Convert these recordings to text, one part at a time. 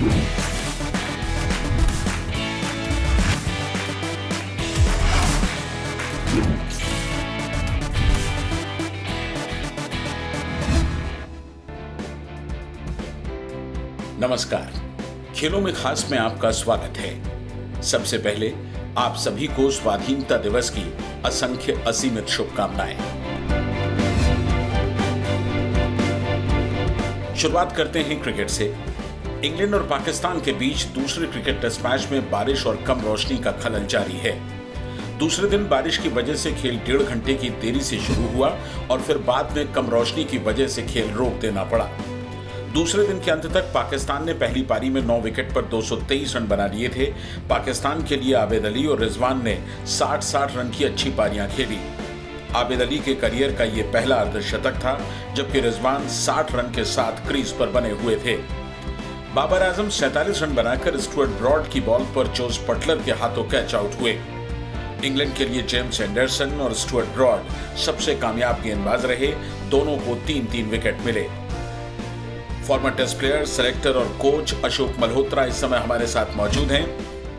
नमस्कार, खेलों में खास में आपका स्वागत है। सबसे पहले आप सभी को स्वाधीनता दिवस की असंख्य असीमित शुभकामनाएं। शुरुआत करते हैं क्रिकेट से। इंग्लैंड और पाकिस्तान के बीच दूसरे क्रिकेट टेस्ट मैच में बारिश और कम रोशनी का खलल जारी है। दूसरे दिन बारिश की वजह से खेल 1.5 घंटे की देरी से शुरू हुआ और फिर बाद में कम रोशनी की वजह से खेल रोक देना पड़ा। दूसरे दिन के अंत तक पाकिस्तान ने पहली पारी में 9 विकेट पर 223 रन बना लिए थे। पाकिस्तान के लिए आबिद अली और रिजवान ने 60-60 रन की अच्छी पारियां खेली। आबिद अली के करियर का ये पहला अर्धशतक था, जबकि रिजवान 60 रन के साथ क्रीज पर बने हुए थे। बाबर आजम 47 रन बनाकर स्टुअर्ट ब्रॉड की बॉल पर जोस बटलर के हाथों कैच आउट हुए। इंग्लैंड के लिए जेम्स एंडरसन और स्टुअर्ट ब्रॉड सबसे कामयाब गेंदबाज रहे। दोनों को 3-3 विकेट मिले। फॉर्मर टेस्ट प्लेयर, सेलेक्टर और कोच अशोक मल्होत्रा इस समय हमारे साथ मौजूद हैं।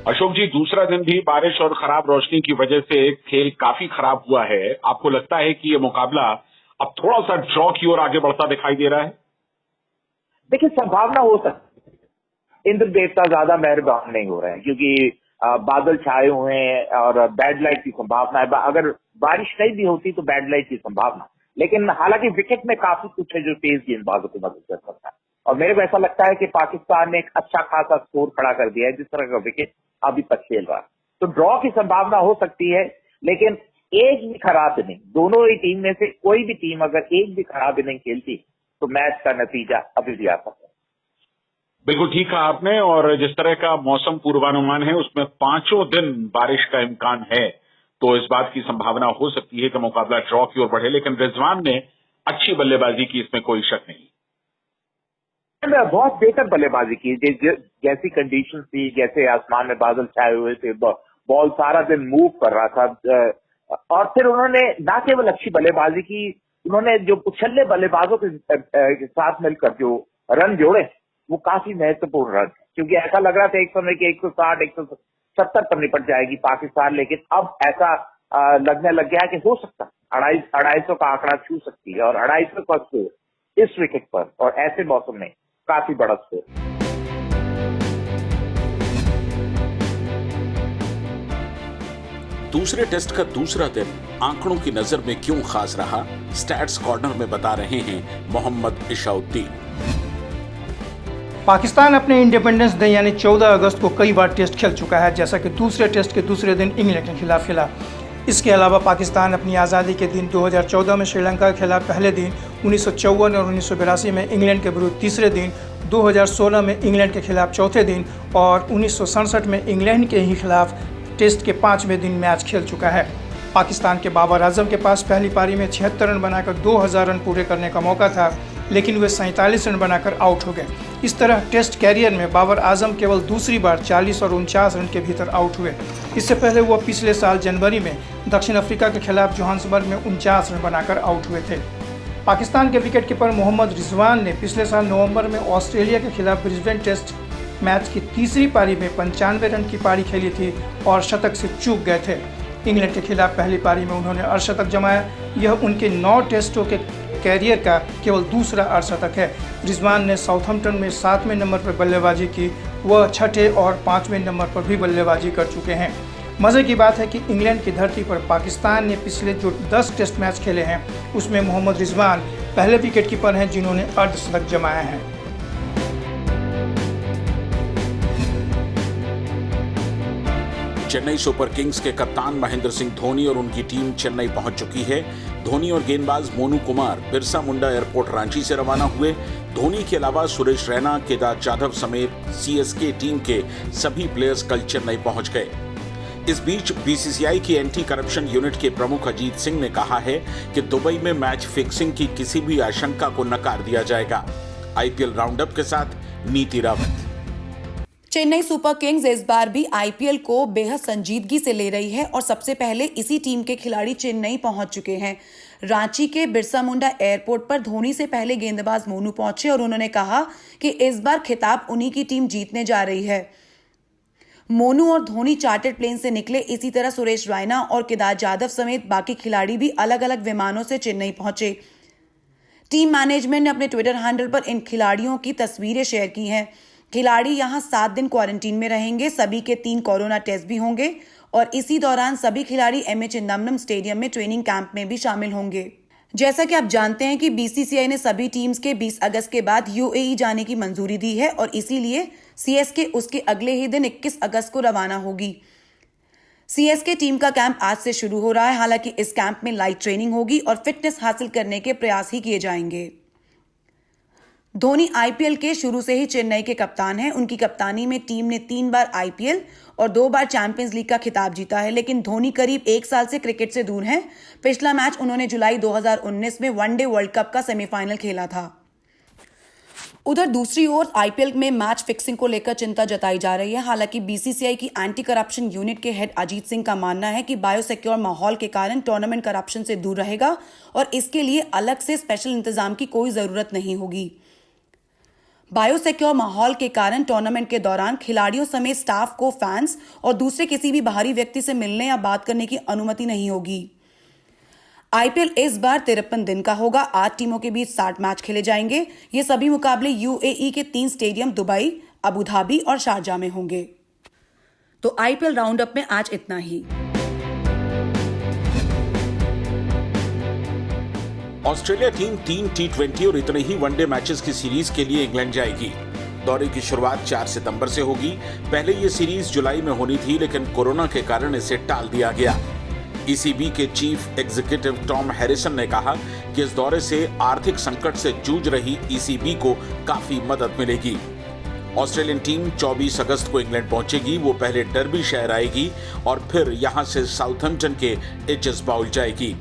अशोक जी, दूसरा दिन भी बारिश और खराब रोशनी की वजह से खेल काफी खराब हुआ है। आपको लगता है कि ये मुकाबला अब थोड़ा सा ड्रॉ की ओर आगे बढ़ता दिखाई दे रहा है? देखिए, संभावना हो सकती है। इंद्र देवता ज्यादा मेहरबान नहीं हो रहे हैं क्योंकि बादल छाए हुए हैं और बैड लाइट की संभावना है। अगर बारिश नहीं भी होती तो बैड लाइट की संभावना, लेकिन हालांकि विकेट में काफी कुछ है जो तेज गेंदबाजों को मदद कर सकता है। और मेरे को ऐसा लगता है कि पाकिस्तान ने एक अच्छा खासा स्कोर खड़ा कर दिया है जिस तरह का विकेट अभी तक खेल रहा है। तो ड्रॉ की संभावना हो सकती है, लेकिन एक भी खराब इनिंग, दोनों ही टीम में से कोई भी टीम अगर एक भी खराब इनिंग खेलती तो मैच का नतीजा अभी भी आ सकता है। बिल्कुल ठीक कहा आपने। और जिस तरह का मौसम पूर्वानुमान है उसमें 5 दिन बारिश का इम्कान है, तो इस बात की संभावना हो सकती है कि मुकाबला ड्रॉ की ओर बढ़े। लेकिन रिजवान ने अच्छी बल्लेबाजी की, इसमें कोई शक नहीं। बहुत बेहतर बल्लेबाजी की, जैसी कंडीशन थी, जैसे आसमान में बादल छाए हुए थे, बॉल सारा दिन मूव कर रहा था। और फिर उन्होंने न केवल अच्छी बल्लेबाजी की, उन्होंने जो उछल्ले बल्लेबाजों के साथ मिलकर जो रन जोड़े वो काफी महत्वपूर्ण रन, क्योंकि ऐसा लग रहा था एक समय कि 160, 170 पर निपट जाएगी पाकिस्तान, लेकिन अब ऐसा लगने लग गया कि हो सकता 250 का आंकड़ा छू सकती है। और 250 का स्कोर इस विकेट पर और ऐसे मौसम में काफी बड़ा स्कोर। दूसरे टेस्ट का दूसरा दिन आंकड़ों की नजर में क्यों खास रहा, स्टैट्स कॉर्नर में बता रहे हैं मोहम्मद इशाउद्दीन। पाकिस्तान अपने इंडिपेंडेंस डे यानी 14 अगस्त को कई बार टेस्ट खेल चुका है, जैसा कि दूसरे टेस्ट के दूसरे दिन इंग्लैंड के खिलाफ खेला। इसके अलावा पाकिस्तान अपनी आज़ादी के दिन 2014 में श्रीलंका के खिलाफ पहले दिन, 1954 और 1982 में इंग्लैंड के विरुद्ध तीसरे दिन, 2016 में इंग्लैंड के खिलाफ चौथे दिन और 1967 में इंग्लैंड के ही खिलाफ टेस्ट के 5वें दिन मैच खेल चुका है। पाकिस्तान के बाबर आजम के पास पहली पारी में 76 रन बनाकर 2000 रन पूरे करने का मौका था, लेकिन वे 47 रन बनाकर आउट हो गए। इस तरह टेस्ट कैरियर में बाबर आजम केवल दूसरी बार 40 और 49 रन के भीतर आउट हुए। इससे पहले वो पिछले साल जनवरी में दक्षिण अफ्रीका के खिलाफ जोहान्सबर्ग में 49 रन बनाकर आउट हुए थे। पाकिस्तान के विकेटकीपर मोहम्मद रिजवान ने पिछले साल नवंबर में ऑस्ट्रेलिया के खिलाफ ब्रिस्बेन टेस्ट मैच की तीसरी पारी में 95 रन की पारी खेली थी और शतक से चूक गए थे। इंग्लैंड के खिलाफ पहली पारी में उन्होंने अर्धशतक जमाया। यह उनके 9 टेस्टों के कैरियर का केवल दूसरा अर्धशतक है। रिजवान ने साउथहैम्पटन में 7वें नंबर पर बल्लेबाजी की। वह 6ठे और 5वें नंबर पर भी बल्लेबाजी कर चुके हैं। मज़े की बात है कि इंग्लैंड की धरती पर पाकिस्तान ने पिछले जो 10 टेस्ट मैच खेले हैं उसमें मोहम्मद रिजवान पहले विकेटकीपर हैं जिन्होंने अर्धशतक जमाया है। चेन्नई सुपर किंग्स के कप्तान महेंद्र सिंह धोनी और उनकी टीम चेन्नई पहुंच चुकी है। धोनी और गेंदबाज मोनू कुमार बिरसा मुंडा एयरपोर्ट रांची से रवाना हुए। धोनी के अलावा सुरेश रैना, केदार जाधव समेत सीएसके टीम के सभी प्लेयर्स कल चेन्नई पहुंच गए। इस बीच बीसीसीआई की एंटी करप्शन यूनिट के प्रमुख अजीत सिंह ने कहा है कि दुबई में मैच फिक्सिंग की किसी भी आशंका को नकार दिया जाएगा। आईपीएल राउंडअप के साथ नीति रावत। चेन्नई सुपर किंग्स इस बार भी आईपीएल को बेहद संजीदगी से ले रही है और सबसे पहले इसी टीम के खिलाड़ी चेन्नई पहुंच चुके हैं। रांची के बिरसा मुंडा एयरपोर्ट पर धोनी से पहले गेंदबाज मोनू पहुंचे और उन्होंने कहा कि इस बार खिताब उन्हीं की टीम जीतने जा रही है। मोनू और धोनी चार्टर्ड प्लेन से निकले। इसी तरह सुरेश रैना और केदार जाधव समेत बाकी खिलाड़ी भी अलग अलग विमानों से चेन्नई पहुंचे। टीम मैनेजमेंट ने अपने ट्विटर हैंडल पर इन खिलाड़ियों की तस्वीरें शेयर की हैं। खिलाड़ी यहां 7 दिन क्वारंटीन में रहेंगे। सभी के 3 कोरोना टेस्ट भी होंगे और इसी दौरान सभी खिलाड़ी एमए चिदम्बरम स्टेडियम में ट्रेनिंग कैंप में भी शामिल होंगे। जैसा कि आप जानते हैं कि बीसीसीआई ने सभी टीम्स के 20 अगस्त के बाद यूएई जाने की मंजूरी दी है और इसीलिए सीएसके उसके अगले ही दिन 21 अगस्त को रवाना होगी। सीएसके टीम का कैंप आज से शुरू हो रहा है। हालांकि इस कैंप में लाइट ट्रेनिंग होगी और फिटनेस हासिल करने के प्रयास ही किए जाएंगे। धोनी आईपीएल के शुरू से ही चेन्नई के कप्तान हैं। उनकी कप्तानी में टीम ने 3 बार आईपीएल और 2 बार चैंपियंस लीग का खिताब जीता है। लेकिन धोनी करीब 1 साल से क्रिकेट से दूर हैं। पिछला मैच उन्होंने जुलाई 2019 में वनडे वर्ल्ड कप का सेमीफाइनल खेला था। उधर दूसरी ओर आईपीएल में मैच फिक्सिंग को लेकर चिंता जताई जा रही है। हालांकि बीसीसीआई की एंटी करप्शन यूनिट के हेड अजीत सिंह का मानना है कि बायोसिक्योर माहौल के कारण टूर्नामेंट करप्शन से दूर रहेगा और इसके लिए अलग से स्पेशल इंतजाम की कोई जरूरत नहीं होगी। बायोसिक्योर माहौल के कारण टूर्नामेंट के दौरान खिलाड़ियों समेत स्टाफ को फैंस और दूसरे किसी भी बाहरी व्यक्ति से मिलने या बात करने की अनुमति नहीं होगी। आईपीएल इस बार 53 दिन का होगा। 8 टीमों के बीच 60 मैच खेले जाएंगे। ये सभी मुकाबले यूएई के 3 स्टेडियम दुबई, अबू धाबी और शारजाह में होंगे। तो आईपीएल राउंड अप में आज इतना ही। ऑस्ट्रेलिया टीम 3 T20 और इतने ही वनडे मैचेस की सीरीज के लिए इंग्लैंड जाएगी। दौरे की शुरुआत 4 सितंबर से होगी। पहले ये सीरीज जुलाई में होनी थी, लेकिन कोरोना के कारण इसे टाल दिया गया। ईसीबी के चीफ एग्जीक्यूटिव टॉम हैरिसन ने कहा कि इस दौरे से आर्थिक संकट से जूझ रही ईसीबी को काफी मदद मिलेगी। ऑस्ट्रेलियन टीम 24 अगस्त को इंग्लैंड पहुंचेगी। वो पहले डर्बी शहर आएगी और फिर यहां से साउथहैम्पटन के एजेस बाउल जाएगी।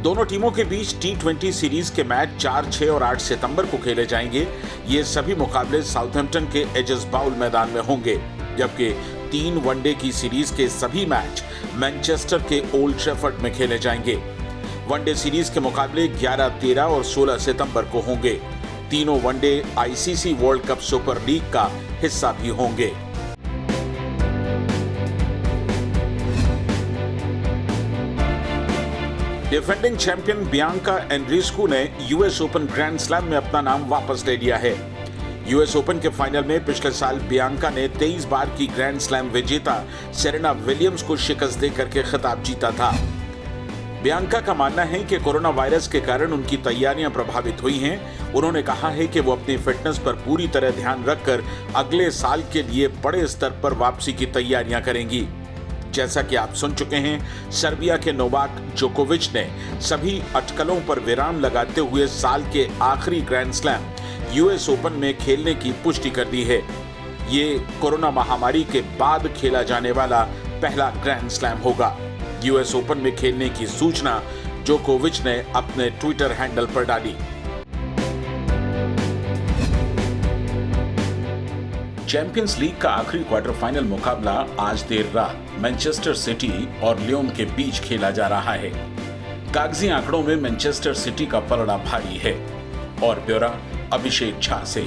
दोनों टीमों के बीच T20 सीरीज के मैच 4, 6 और 8 सितंबर को खेले जाएंगे। ये सभी मुकाबले साउथहैम्पटन के एजेस बाउल मैदान में होंगे, जबकि 3 वनडे की सीरीज के सभी मैच मैनचेस्टर के ओल्ड ट्रैफर्ड में खेले जाएंगे। वनडे सीरीज के मुकाबले 11, 13 और 16 सितंबर को होंगे। तीनों one day ICC world cup super league का हिस्सा भी होंगे। डिफेंडिंग चैंपियन बियांका एंड्रीस्कू ने यूएस ओपन ग्रैंड स्लैम में अपना नाम वापस ले लिया है। यूएस ओपन के फाइनल में पिछले साल बियांका ने 23 बार की ग्रैंड स्लैम विजेता सेरेना विलियम्स को शिकस्त देकर के खिताब जीता था। बियांका का मानना है कि कोरोना वायरस के कारण उनकी तैयारियां प्रभावित हुई हैं। उन्होंने कहा है कि वो अपनी फिटनेस पर पूरी तरह ध्यान रखकर अगले साल के लिए बड़े स्तर पर वापसी की तैयारियां करेंगी। जैसा कि आप सुन चुके हैं, सर्बिया के नोवाक जोकोविच ने सभी अटकलों पर विराम लगाते हुए साल के आखिरी ग्रैंड स्लैम यूएस ओपन में खेलने की पुष्टि कर दी है। ये कोरोना महामारी के बाद खेला जाने वाला पहला ग्रैंड स्लैम होगा। यूएस ओपन में खेलने की सूचना जोकोविच ने अपने ट्विटर हैंडल पर डाली। चैंपियंस लीग का आखिरी क्वार्टर फाइनल मुकाबला आज देर रात मैनचेस्टर सिटी और लियोन के बीच खेला जा रहा है। कागजी आंकड़ों में मैनचेस्टर सिटी का पलड़ा भारी है। और ब्यौरा अभिषेक झा से।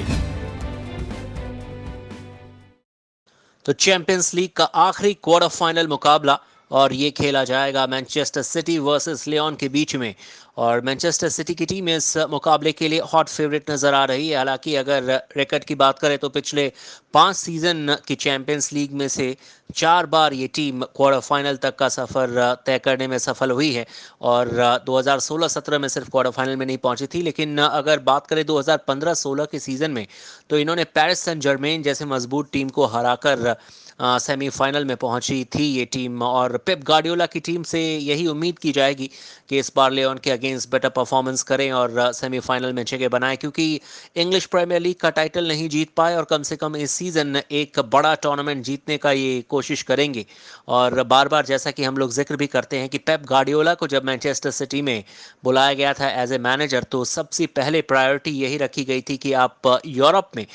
तो चैंपियंस लीग का आखिरी क्वार्टर फाइनल मुकाबला और ये खेला जाएगा मैनचेस्टर सिटी वर्सेस लियोन के बीच में। और मैनचेस्टर सिटी की टीम इस मुकाबले के लिए हॉट फेवरेट नज़र आ रही है। हालांकि अगर रिकॉर्ड की बात करें तो पिछले 5 सीज़न की चैंपियंस लीग में से 4 बार ये टीम क्वार्टर फाइनल तक का सफ़र तय करने में सफल हुई है और 2016-17 में सिर्फ क्वार्टर फाइनल में नहीं पहुंची थी। लेकिन अगर बात करें 2015-16 के सीज़न में तो इन्होंने पेरिस सेंट जर्मेन जैसे मजबूत टीम को हराकर सेमीफाइनल में पहुंची थी ये टीम। और पेप गार्डियोला की टीम से यही उम्मीद की जाएगी कि इस बार लियोन के अगेंस्ट बेटर परफॉर्मेंस करें और सेमीफाइनल में जगह बनाएं, क्योंकि इंग्लिश प्रीमियर लीग का टाइटल नहीं जीत पाए और कम से कम इस सीज़न एक बड़ा टूर्नामेंट जीतने का ये कोशिश करेंगे। और बार बार जैसा कि हम लोग जिक्र भी करते हैं कि पेप गार्डियोला को जब मैनचेस्टर सिटी में बुलाया गया था एज ए मैनेजर तो सबसे पहले प्रायोरिटी यही रखी गई थी कि आप यूरोप में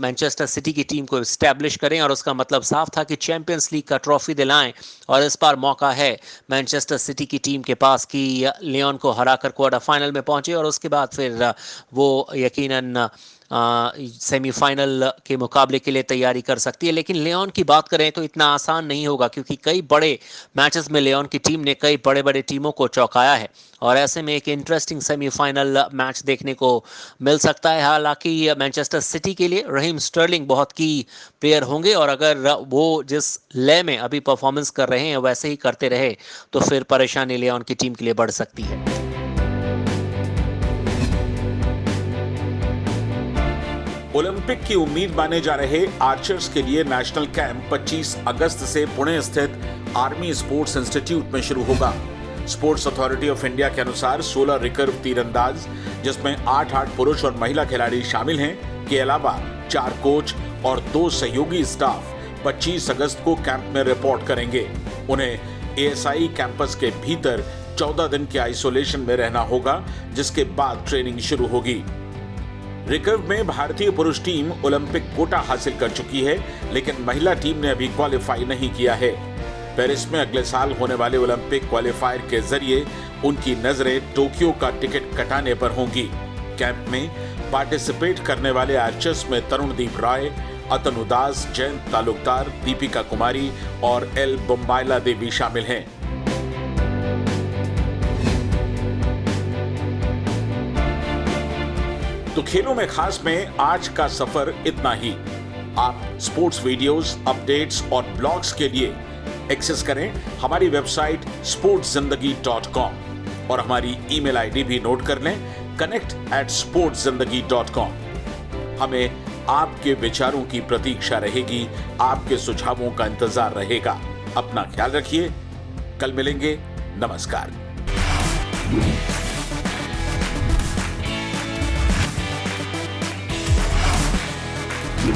मैनचेस्टर सिटी की टीम को इस्टेब्लिश करें और उसका मतलब साफ था कि चैंपियंस लीग का ट्रॉफी दिलाएं। और इस बार मौका है मैनचेस्टर सिटी की टीम के पास कि लियोन को हराकर क्वार्टर फाइनल में पहुंचे और उसके बाद फिर वो यकीनन सेमीफाइनल के मुकाबले के लिए तैयारी कर सकती है। लेकिन लियोन की बात करें तो इतना आसान नहीं होगा, क्योंकि कई बड़े मैचेस में लियोन की टीम ने कई बड़े बड़े टीमों को चौंकाया है और ऐसे में एक इंटरेस्टिंग सेमीफाइनल मैच देखने को मिल सकता है। हालांकि मैनचेस्टर सिटी के लिए रहीम स्टर्लिंग बहुत की प्लेयर होंगे और अगर वो जिस लय में अभी परफॉर्मेंस कर रहे हैं वैसे ही करते रहे तो फिर परेशानी लियोन की टीम के लिए बढ़ सकती है। ओलंपिक की उम्मीद माने जा रहे आर्चर्स के लिए नेशनल कैंप 25 अगस्त से पुणे स्थित आर्मी स्पोर्ट्स इंस्टीट्यूट में शुरू होगा। स्पोर्ट्स अथॉरिटी ऑफ इंडिया के अनुसार 16 रिकर्व तीरंदाज, जिसमें 8 पुरुष और महिला खिलाड़ी शामिल हैं, के अलावा 4 कोच और 2 सहयोगी स्टाफ 25 अगस्त को कैंप में रिपोर्ट करेंगे। उन्हें एएसआई कैंपस के भीतर 14 दिन के आइसोलेशन में रहना होगा, जिसके बाद ट्रेनिंग शुरू होगी। रिकर्व में भारतीय पुरुष टीम ओलंपिक कोटा हासिल कर चुकी है, लेकिन महिला टीम ने अभी क्वालिफाई नहीं किया है। पेरिस में अगले साल होने वाले ओलंपिक क्वालिफायर के जरिए उनकी नजरें टोक्यो का टिकट कटाने पर होंगी। कैंप में पार्टिसिपेट करने वाले आर्चर्स में तरुणदीप राय, अतनु दास, जयंत तालुकदार, दीपिका कुमारी और एल बम्बाइला देवी शामिल हैं। तो खेलों में खास में आज का सफर इतना ही। आप स्पोर्ट्स वीडियोस, अपडेट्स और ब्लॉग्स के लिए एक्सेस करें हमारी वेबसाइट sportszindagi.com और हमारी ईमेल आईडी भी नोट कर लें connect@sportszindagi.com। हमें आपके विचारों की प्रतीक्षा रहेगी, आपके सुझावों का इंतजार रहेगा। अपना ख्याल रखिए, कल मिलेंगे। नमस्कार। you